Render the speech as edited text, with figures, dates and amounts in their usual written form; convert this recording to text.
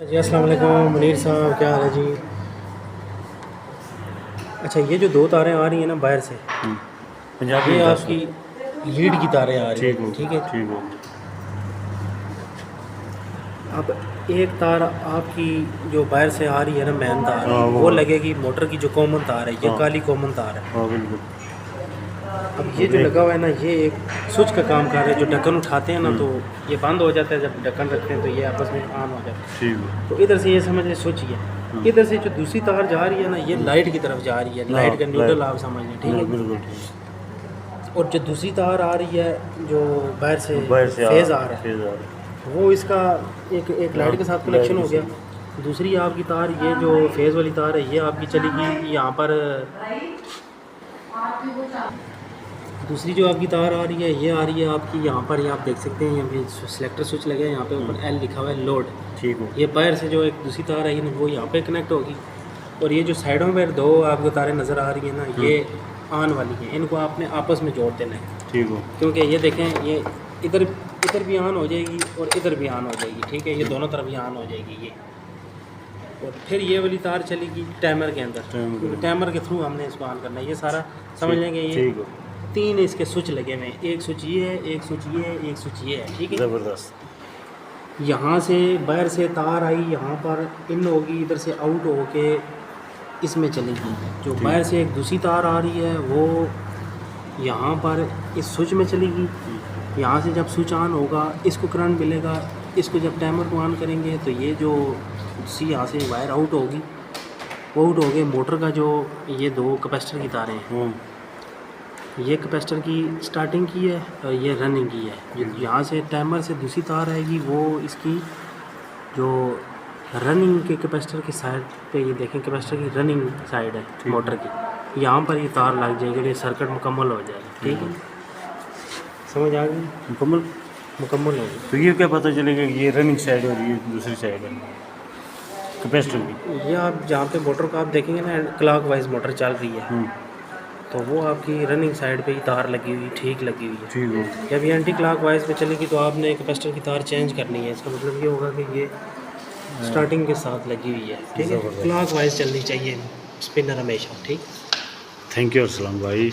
जी अस्सलाम वालेकुम मुनीर साहब, क्या हाल है जी। अच्छा, ये जो दो तारें आ रही हैं ना बाहर से, पंजाबी ये में आपकी लीड की तारें आ रही ठीक हैं, हो ठीक है। ठीक हो। अब एक तार आपकी जो बाहर से आ रही है ना मेन तार, हाँ वो लगेगी मोटर की जो कॉमन तार है, ये हाँ काली कॉमन तार है। हाँ बिल्कुल। अब ये जो लगा हुआ है ना, ये एक स्विच का काम कर रहा है। जो ढक्कन उठाते हैं ना तो ये बंद हो जाता है, जब ढक्कन रखते हैं तो ये आपस में ऑन हो जाता है। ठीक हो। तो इधर से ये समझ लें स्विच ही है। इधर से जो दूसरी तार जा रही है ना, ये लाइट की तरफ जा रही है, हाँ लाइट का न्यूट्रल आप समझ लें, ठीक हाँ है। बिल्कुल ठीक। और जो दूसरी तार आ रही है जो बाहर से बाहर से फेज़ आ रहा फेज आ है, रहा है। वो इसका एक लाइट के साथ लाइट कनेक्शन के हो गया। साथ। दूसरी आपकी तार, ये जो फेज़ वाली तार है, ये आपकी चलेगी यहाँ पर। दूसरी जो आपकी तार आ रही है, ये आ रही है आपकी यहाँ पर। ये आप देख सकते हैं, यहाँ पे सिलेक्टर स्विच लगे हैं, यहाँ पे ऊपर एल लिखा हुआ है, लोड। ठीक हो। ये बाहर से जो एक दूसरी तार आई ना, वो यहाँ पे कनेक्ट होगी। और ये जो साइडों में दो आपको तारें नज़र आ रही हैं ना, ये ऑन वाली हैं। इनको आपने आपस में जोड़ देना है, ठीक हो। क्योंकि ये देखें, ये इधर इधर भी ऑन हो जाएगी और इधर भी ऑन हो जाएगी, ठीक है। ये दोनों तरफ ही ऑन हो जाएगी ये। और फिर ये वाली तार चलेगी टाइमर के अंदर, क्योंकि टाइमर के थ्रू हमने इसको ऑन करना है। ये सारा समझ लेंगे। ये ठीक हो। तीन इसके स्विच लगे हुए हैं, एक स्विच ये है, एक स्विच ये है, एक स्विच ये है, ठीक है। ज़बरदस्त। यहाँ से बाहर से तार आई, यहाँ पर इन होगी, इधर से आउट होके इसमें चलेगी। जो बाहर से एक दूसरी तार आ रही है, वो यहाँ पर इस स्विच में चलेगी। यहाँ से जब स्विच ऑन होगा, इसको करंट मिलेगा। इसको जब टाइमर को ऑन करेंगे तो ये जो सी यहाँ से वायर आउट होगी, वो आउट हो गए। मोटर का जो ये दो कैपेसिटर की तारें हैं, ये कैपेसिटर की स्टार्टिंग की है और ये रनिंग की है। जो यहाँ से टाइमर से दूसरी तार आएगी, वो इसकी जो रनिंग के कैपेसिटर की साइड पे, ये देखें कैपेसिटर की रनिंग साइड है मोटर की, यहाँ पर ये तार लग जाएगी और ये सर्किट मुकम्मल हो जाएगा, ठीक है। समझ आ गई? मुकम्मल होगी। तो ये क्या पता चलेगा कि ये रनिंग साइड है और ये दूसरी साइड है कैपेसिटर की? ये आप जहाँ पे मोटर को आप देखेंगे ना, क्लॉक वाइज मोटर चल रही है, तो वो आपकी रनिंग साइड पे ही तार लगी हुई, ठीक लगी हुई है। ठीक हो। जब ये एंटी क्लॉक वाइज पे चलेगी तो आपने कैपेसिटर की तार चेंज करनी है। इसका मतलब ये होगा कि ये स्टार्टिंग के साथ लगी हुई है, ठीक है। क्लॉक वाइज चलनी चाहिए स्पिनर हमेशा, ठीक। थैंक यू अर्सलान भाई।